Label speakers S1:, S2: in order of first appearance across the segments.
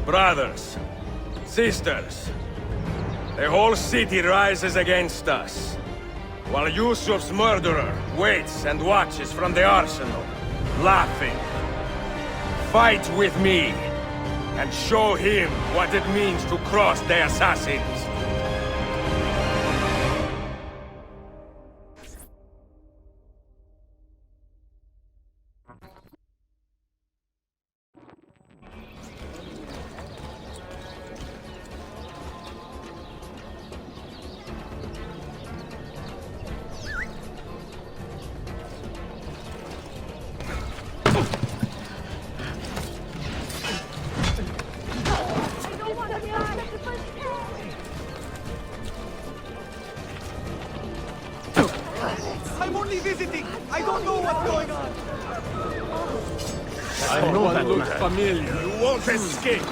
S1: Brothers, sisters, the whole city rises against us, while Yusuf's murderer waits and watches from the arsenal, laughing. Fight with me, and show him what it means to cross the assassins.
S2: I'm only visiting. I don't know what's going on.
S1: I know that looks familiar. You won't escape.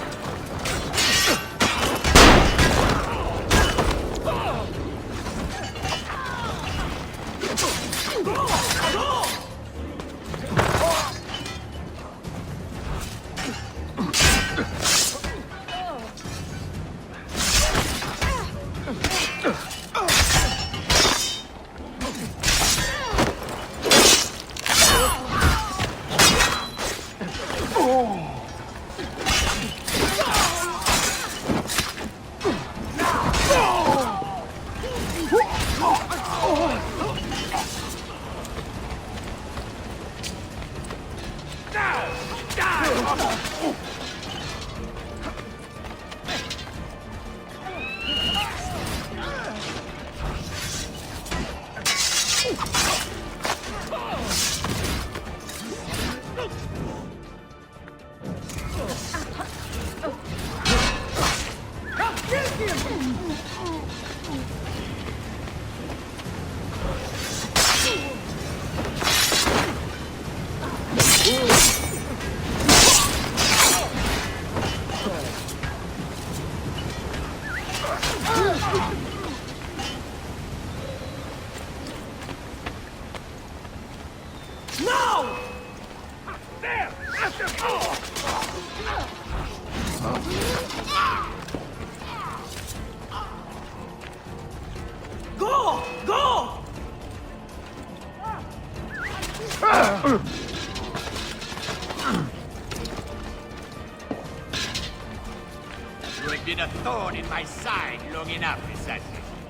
S2: Go! Go!
S3: You have been a thorn in my side long enough, assassin.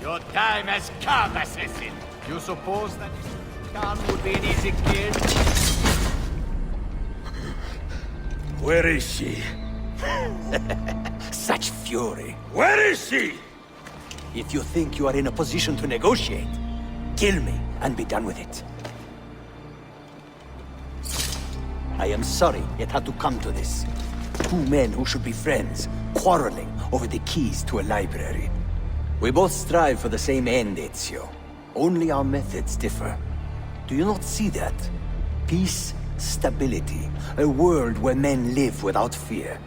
S3: Your time has come, assassin. You suppose that Khan would be an easy kill?
S1: Where is she?
S4: Such fury.
S1: Where is she?
S4: If you think you are in a position to negotiate, kill me and be done with it. I am sorry it had to come to this. Two men who should be friends, quarreling over the keys to a library. We both strive for the same end, Ezio. Only our methods differ. Do you not see that? Peace, stability, a world where men live without fear.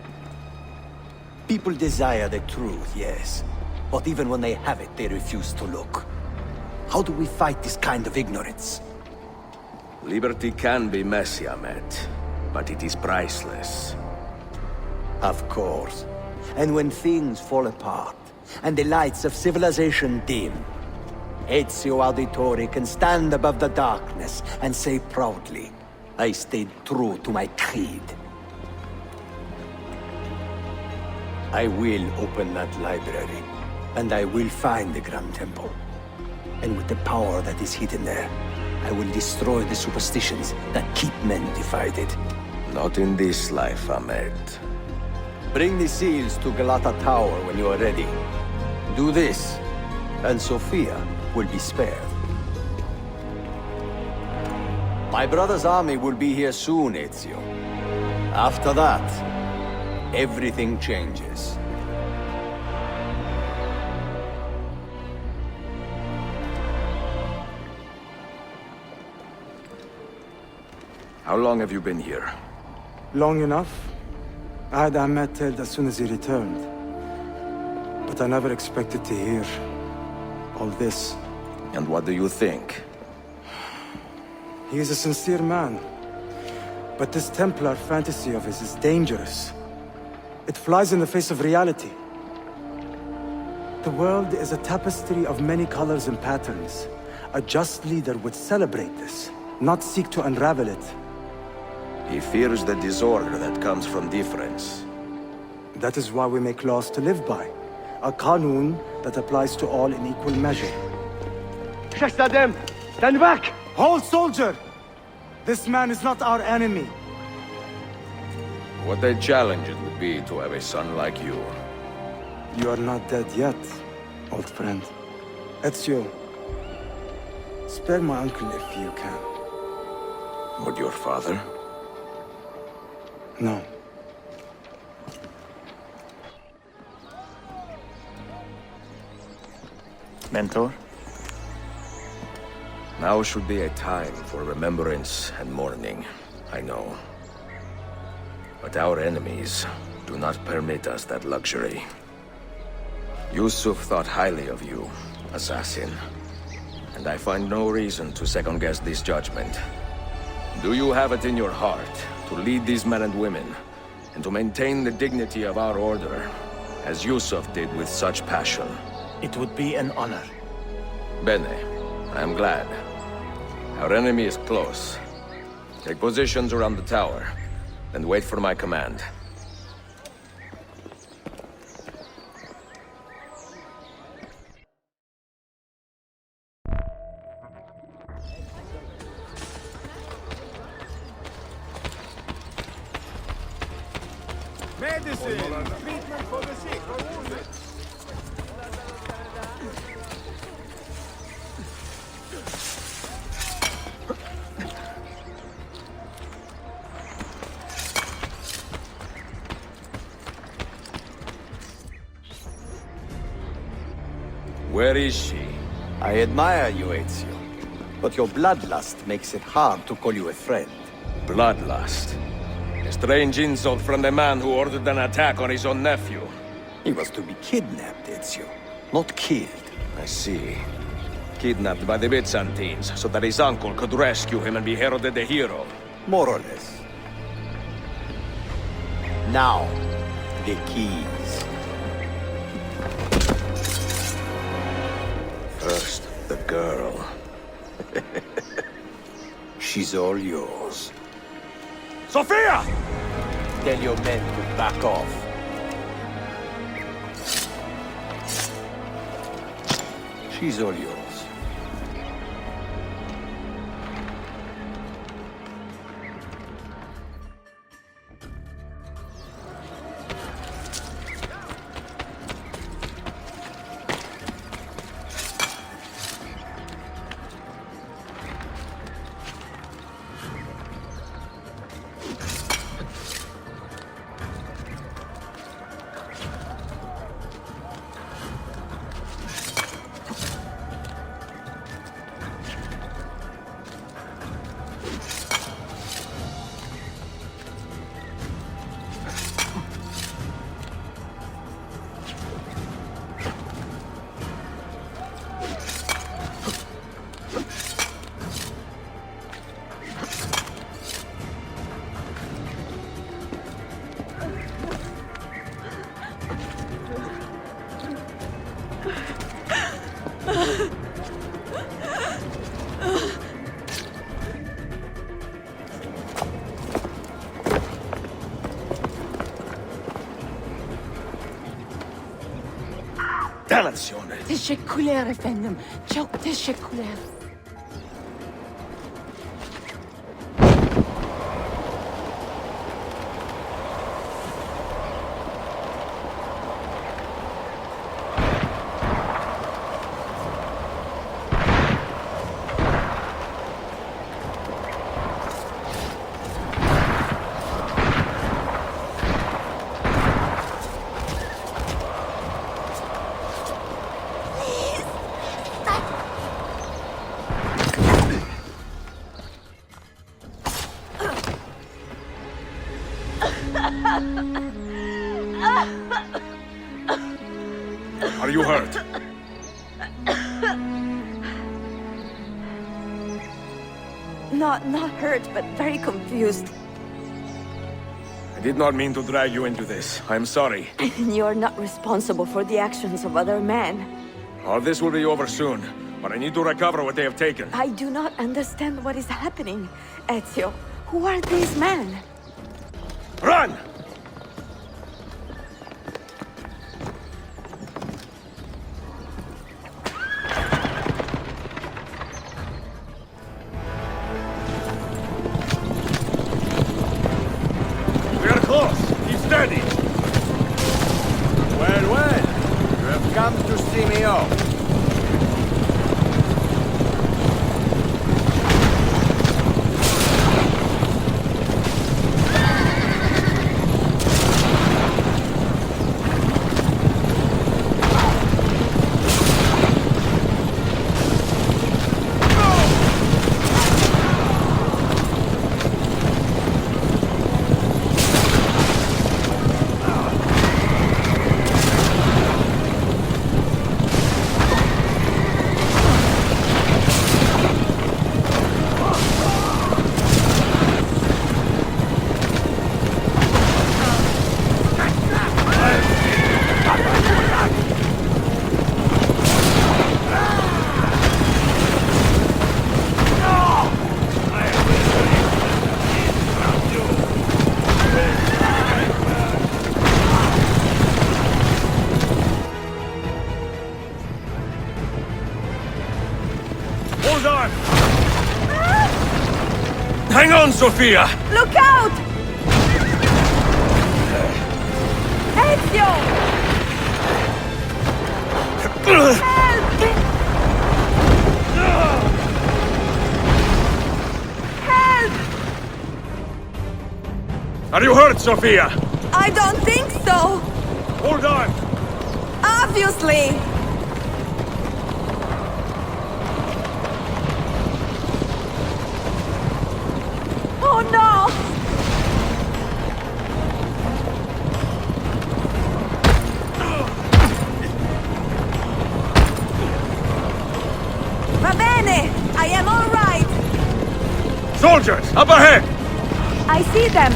S4: People desire the truth, yes. But even when they have it, they refuse to look. How do we fight this kind of ignorance?
S1: Liberty can be messy, Ahmed, but it is priceless.
S4: Of course. And when things fall apart, and the lights of civilization dim, Ezio Auditore can stand above the darkness and say proudly, I stayed true to my creed. I will open that library, and I will find the Grand Temple. And with the power that is hidden there, I will destroy the superstitions that keep men divided.
S1: Not in this life, Ahmed.
S4: Bring the seals to Galata Tower when you are ready. Do this, and Sophia will be spared. My brother's army will be here soon, Ezio. After that, everything changes.
S1: How long have you been here?
S5: Long enough. I had Ahmed killed as soon as he returned. But I never expected to hear all this.
S1: And what do you think?
S5: He is a sincere man. But this Templar fantasy of his is dangerous. It flies in the face of reality. The world is a tapestry of many colors and patterns. A just leader would celebrate this, not seek to unravel it.
S1: He fears the disorder that comes from difference.
S5: That is why we make laws to live by. A qanun that applies to all in equal measure.
S2: Shahzadem, stand back!
S5: Hold, soldier! This man is not our enemy.
S1: What a challenge it would be to have a son like you.
S5: You are not dead yet, old friend. Ezio, spare my uncle if you can.
S1: Would your father?
S5: No.
S4: Mentor?
S1: Now should be a time for remembrance and mourning, I know. But our enemies do not permit us that luxury. Yusuf thought highly of you, assassin. And I find no reason to second-guess this judgment. Do you have it in your heart to lead these men and women, and to maintain the dignity of our order, as Yusuf did with such passion?
S4: It would be an honor.
S1: Bene, I am glad. Our enemy is close. Take positions around the tower, and wait for my command.
S2: Medicine! Treatment for the sick or wounded!
S1: Where is she?
S4: I admire you, Ezio. But your bloodlust makes it hard to call you a friend.
S1: Bloodlust. A strange insult from the man who ordered an attack on his own nephew.
S4: He was to be kidnapped, Ezio, not killed.
S1: I see. Kidnapped by the Byzantines, so that his uncle could rescue him and be heralded a hero.
S4: More or less. Now, the keys.
S1: First, the girl.
S4: She's all yours.
S1: Sophia!
S4: Tell your men to back off. She's all yours.
S1: Dannazione!
S6: Teşekkürler efendim. Çok teşekkürler.
S1: Are you hurt?
S6: Not hurt, but very confused.
S1: I did not mean to drag you into this. I'm sorry.
S6: You're not responsible for the actions of other men.
S1: All this will be over soon, but I need to recover what they have taken.
S6: I do not understand what is happening. Ezio, who are these men?
S1: Run! We are close. Keep steady.
S3: Well, well. You have come to see me off.
S1: Hold on! Hang on, Sophia!
S6: Look out! Ezio! Help! Help!
S1: Are you hurt, Sophia?
S6: I don't think so!
S1: Hold on!
S6: Obviously! Oh no! Va bene! I am all right!
S1: Soldiers, up ahead!
S6: I see them!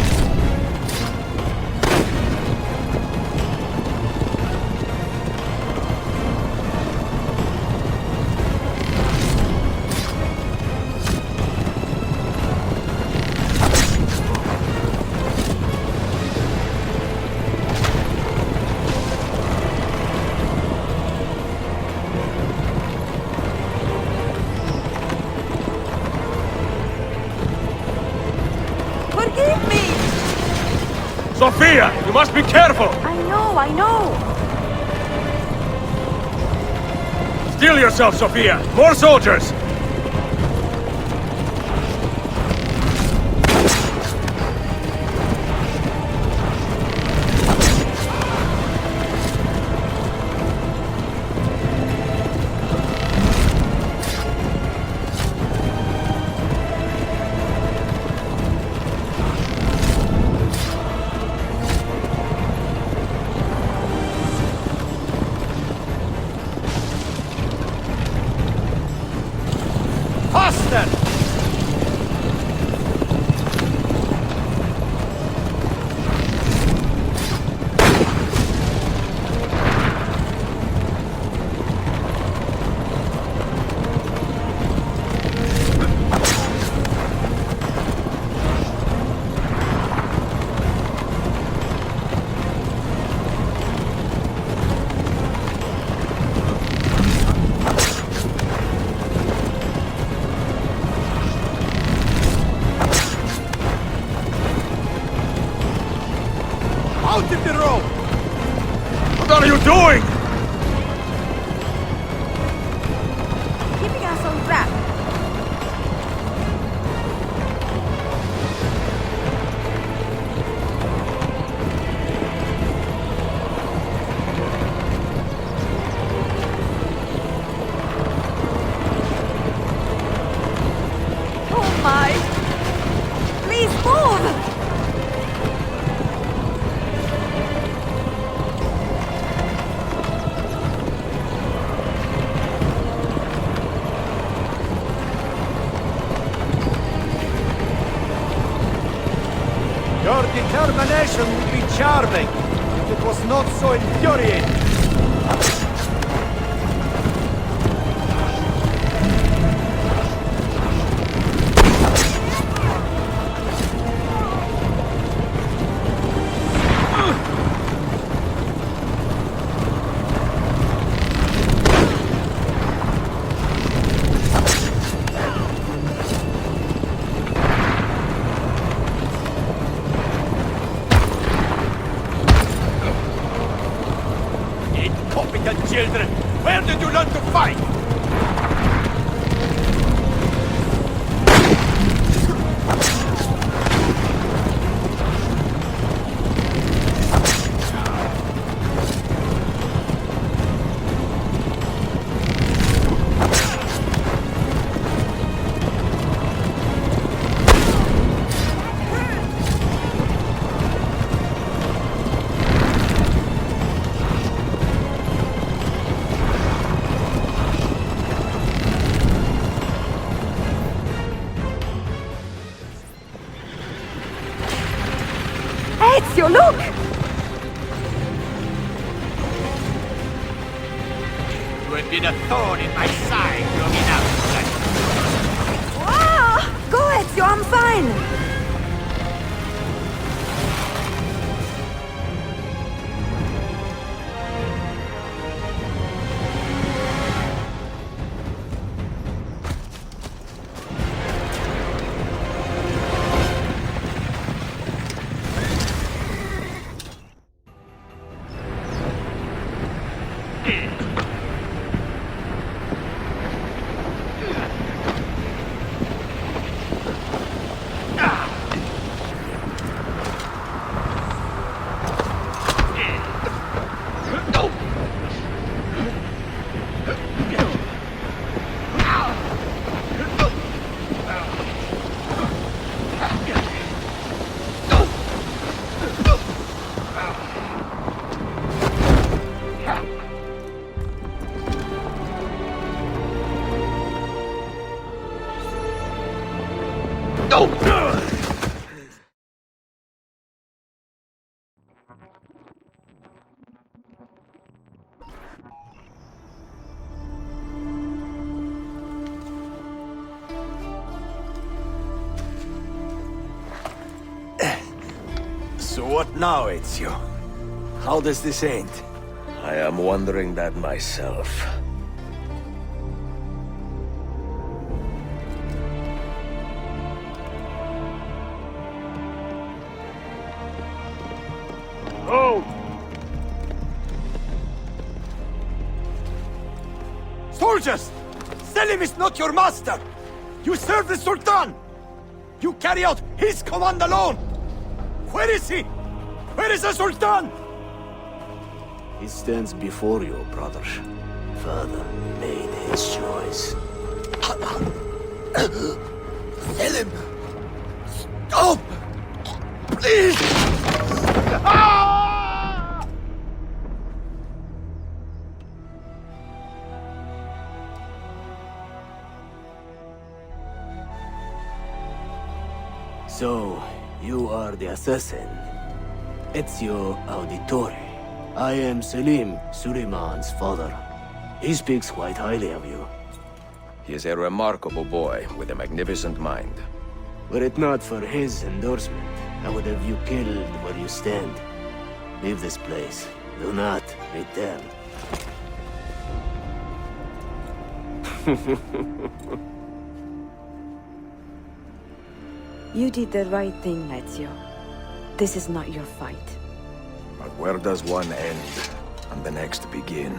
S6: Forgive me!
S1: Sophia, you must be careful!
S6: I know!
S1: Steel yourself, Sophia! More soldiers!
S3: Faster! Out of the road!
S1: What are you doing?
S6: Keeping us on track. Oh my! Please move!
S3: determination would be charming if it was not so infuriating. Incompetent children! Where did you learn to fight?
S6: Ezio, look!
S3: You have been a thorn in my side long enough.
S6: Ah! Go, Ezio, I'm fine!
S4: So what now, Ezio? How does this end?
S1: I am wondering that myself.
S2: Oh!
S3: Soldiers! Selim is not your master! You serve the Sultan! You carry out his command alone! Where is he? Where is the Sultan?
S7: He stands before you, brother. Father made his choice.
S4: Selim! Stop! Please!
S7: So, you are the assassin. Ezio Auditore. I am Selim, Suleiman's father. He speaks quite highly of you.
S1: He is a remarkable boy with a magnificent mind.
S7: Were it not for his endorsement, I would have you killed where you stand. Leave this place. Do not return.
S6: You did the right thing, Ezio. This is not your fight.
S1: But where does one end and the next begin?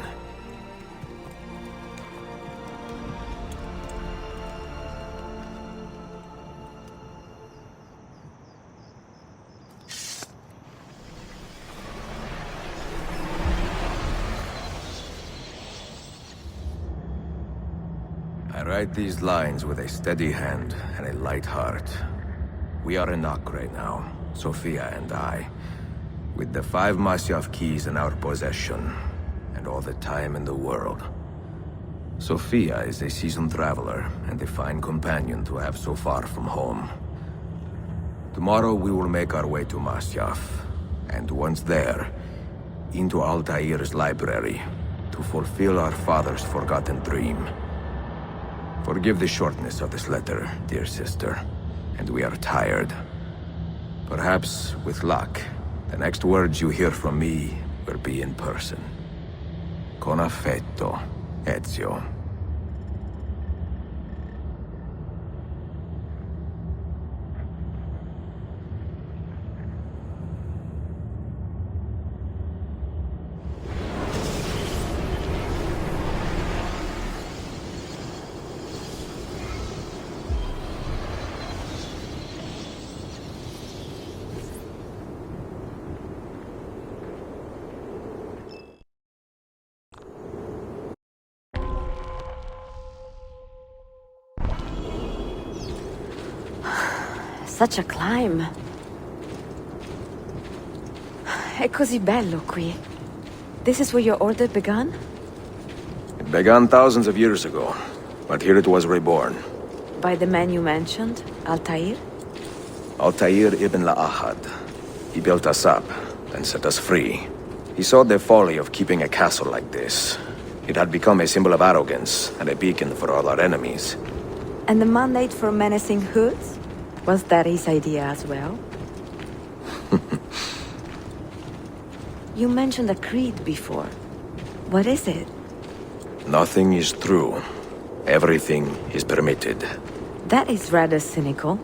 S1: I write these lines with a steady hand and a light heart. We are in Acre now, Sofia and I, with the 5 Masyaf keys in our possession, and all the time in the world. Sofia is a seasoned traveler, and a fine companion to have so far from home. Tomorrow we will make our way to Masyaf. And once there, into Altair's library, to fulfill our father's forgotten dream. Forgive the shortness of this letter, dear sister, and we are tired. Perhaps, with luck, the next words you hear from me will be in person. Con affetto, Ezio.
S6: Such a climb. È così bello qui. This is where your order began?
S1: It began thousands of years ago, but here it was reborn.
S6: By the man you mentioned, Altair?
S1: Altair ibn La'ahad. He built us up, and set us free. He saw the folly of keeping a castle like this. It had become a symbol of arrogance, and a beacon for all our enemies.
S6: And the mandate for menacing hoods? Was that his idea as well? You mentioned a creed before. What is it?
S1: Nothing is true. Everything is permitted.
S6: That is rather cynical.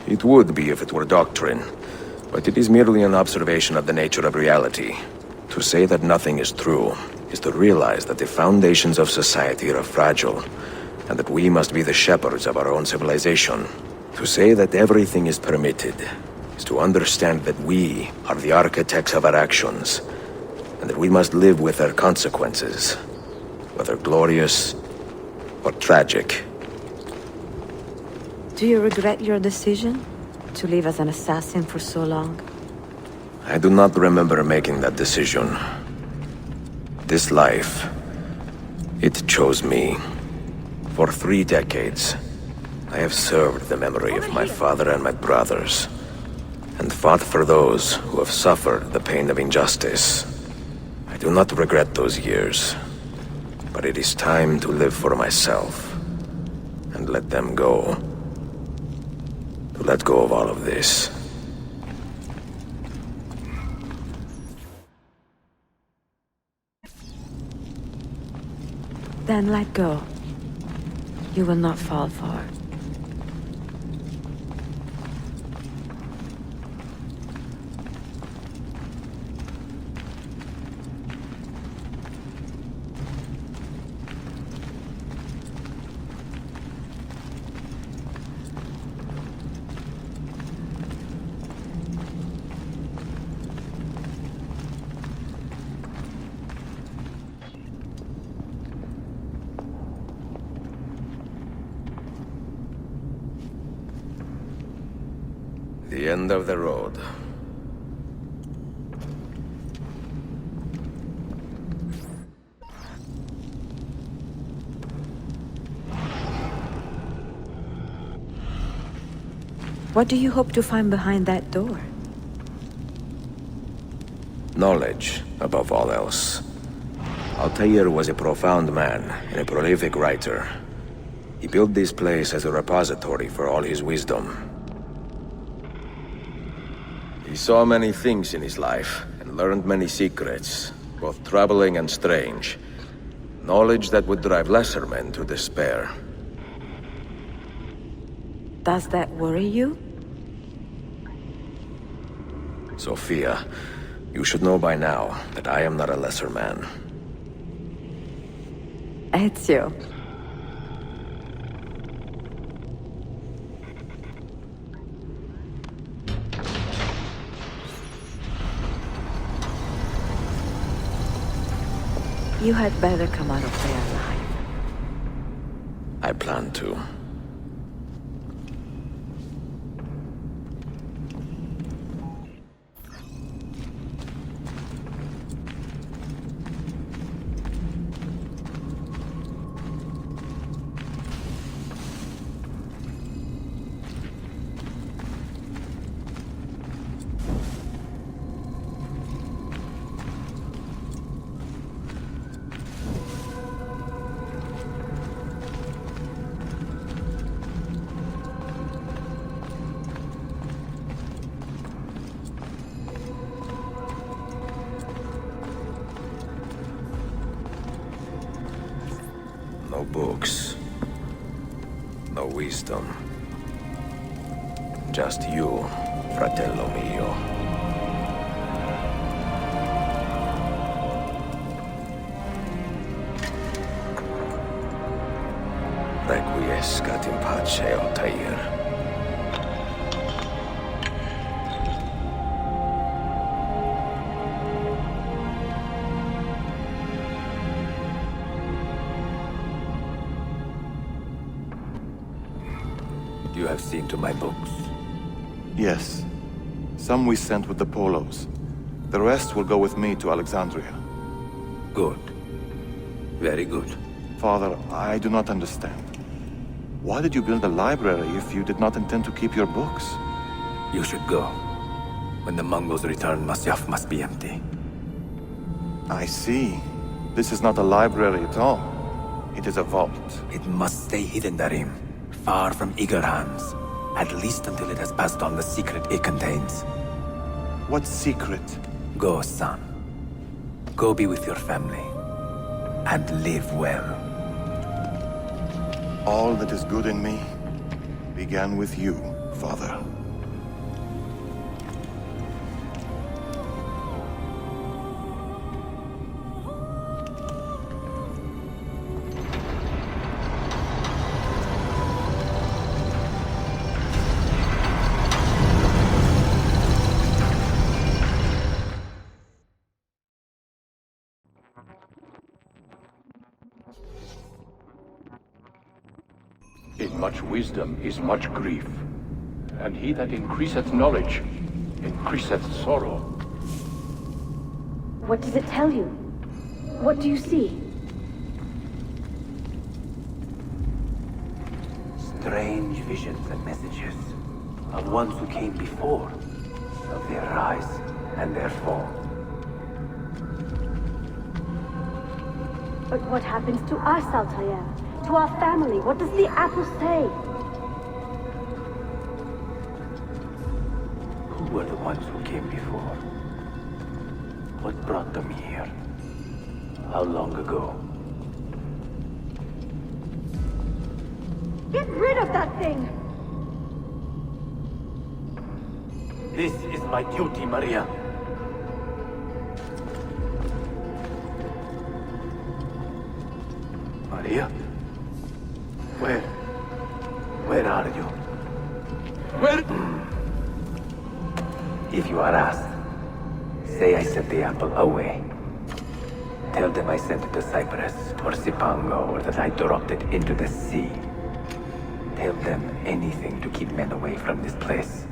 S1: It would be if it were doctrine, but it is merely an observation of the nature of reality. To say that nothing is true is to realize that the foundations of society are fragile, and that we must be the shepherds of our own civilization. To say that everything is permitted is to understand that we are the architects of our actions, and that we must live with their consequences, whether glorious or tragic.
S6: Do you regret your decision to live as an assassin for so long?
S1: I do not remember making that decision. This life, it chose me. For 3 decades, I have served the memory of my father and my brothers, and fought for those who have suffered the pain of injustice. I do not regret those years, but it is time to live for myself, and let them go. To let go of all of this.
S6: Then let go. You will not fall far.
S1: The end of the road.
S6: What do you hope to find behind that door?
S1: Knowledge, above all else. Altair was a profound man and a prolific writer. He built this place as a repository for all his wisdom. He saw many things in his life, and learned many secrets, both troubling and strange. Knowledge that would drive lesser men to despair.
S6: Does that worry you?
S1: Sophia, you should know by now that I am not a lesser man.
S6: Ezio. You had better come out of there alive.
S1: I plan to. books. No wisdom. Just you, fratello mio. Requiescat in pace, Altair. You have seen to my books.
S8: Yes. Some we sent with the Polos. The rest will go with me to Alexandria.
S1: Good. Very good.
S8: Father, I do not understand. Why did you build a library if you did not intend to keep your books?
S1: You should go. When the Mongols return, Masyaf must be empty.
S8: I see. This is not a library at all. It is a vault.
S1: It must stay hidden, Darim. Far from eager hands. At least until it has passed on the secret it contains.
S8: What secret?
S1: Go, son. Go be with your family. And live well.
S8: All that is good in me began with you, Father.
S9: In much wisdom is much grief, and he that increaseth knowledge increaseth sorrow.
S6: What does it tell you? What do you see?
S4: Strange visions and messages of ones who came before, of their rise and their fall.
S6: But what happens to us, Altair? To our family? What does the apple say?
S4: Who were the ones who came before? What brought them here? How long ago?
S6: Get rid of that thing!
S4: This is my duty, Maria. Maria? Where are you?
S9: Where?
S4: If you are asked, say I sent the apple away. Tell them I sent it to Cyprus or Cipango, or that I dropped it into the sea. Tell them anything to keep men away from this place.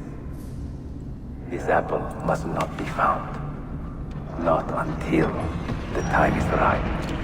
S4: This apple must not be found. Not until the time is right.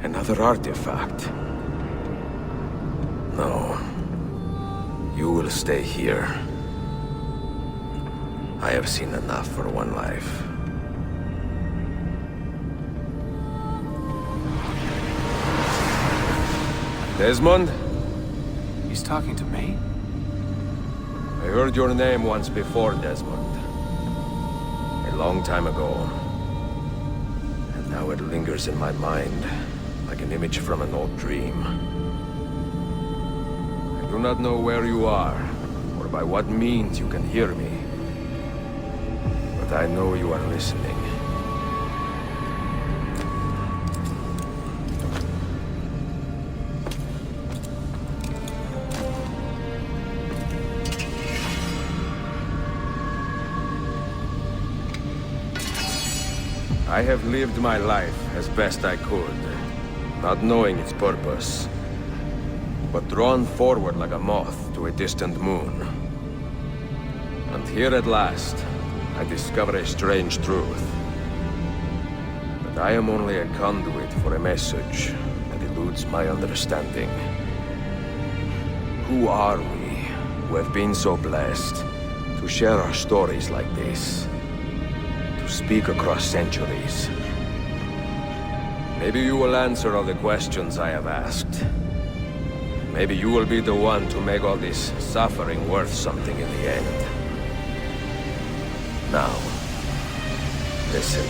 S1: Another artifact. No. You will stay here. I have seen enough for one life. Desmond?
S2: He's talking to me?
S1: I heard your name once before, Desmond. A long time ago. And now it lingers in my mind, like an image from an old dream. I do not know where you are, or by what means you can hear me. But I know you are listening. I have lived my life as best I could, not knowing its purpose, but drawn forward like a moth to a distant moon. And here at last, I discover a strange truth. That I am only a conduit for a message that eludes my understanding. Who are we, who have been so blessed, to share our stories like this? To speak across centuries. Maybe you will answer all the questions I have asked. Maybe you will be the one to make all this suffering worth something in the end. Now, listen.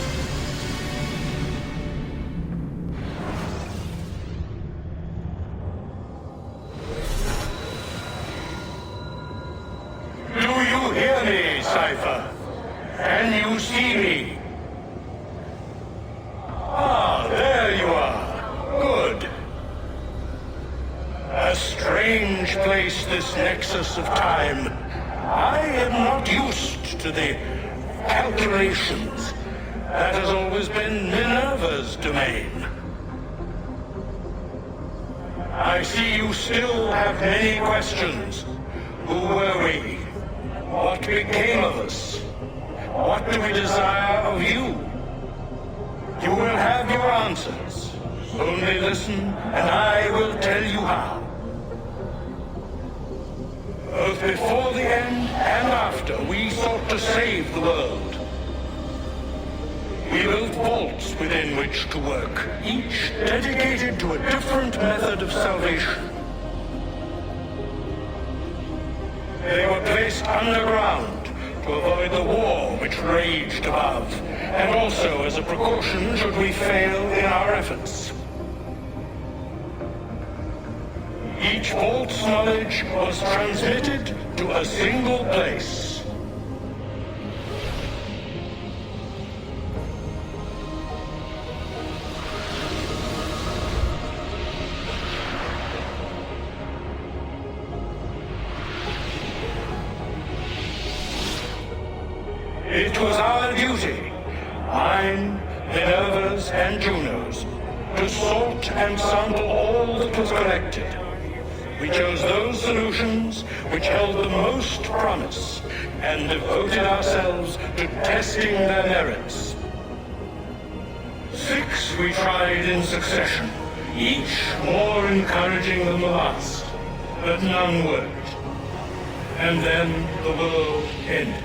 S10: Do you hear me, Cypher? Can you see me? Ah, there you are. Good. A strange place, this nexus of time. I am not used to the calculations. That has always been Minerva's domain. I see you still have many questions. Who were we? What became of us? What do we desire of you? You will have your answers. Only listen, and I will tell you how. Both before the end and after, we sought to save the world. We built vaults within which to work, each dedicated to a different method of salvation. They were placed underground to avoid the war which raged above, and also as a precaution should we fail in our efforts. Each vault's knowledge was transmitted to a single place. It was our duty, mine, Minerva's, and Juno's, to sort and sample all that was collected. We chose those solutions which held the most promise, and devoted ourselves to testing their merits. 6 we tried in succession, each more encouraging than the last, but none worked. And then the world ended.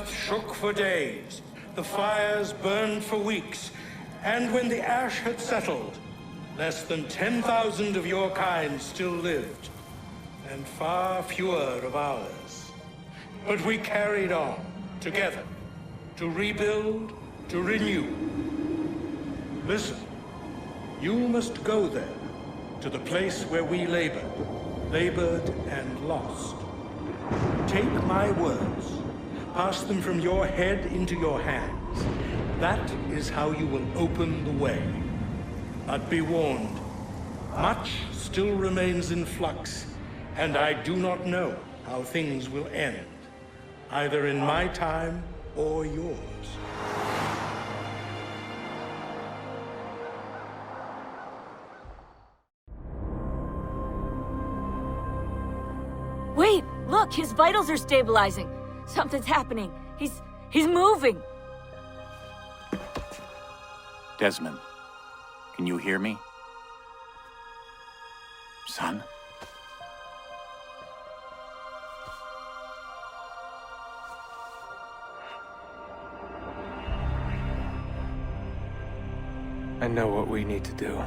S10: earth shook for days, the fires burned for weeks, and when the ash had settled, less than 10,000 of your kind still lived, and far fewer of ours. But we carried on, together, to rebuild, to renew. Listen, you must go there, to the place where we labored and lost. Take my words, pass them from your head into your hands. That is how you will open the way. But be warned, much still remains in flux, and I do not know how things will end, either in my time or yours.
S6: Wait, look, his vitals are stabilizing. Something's happening. He's moving.
S3: Desmond, can you hear me? Son?
S5: I know what we need to do.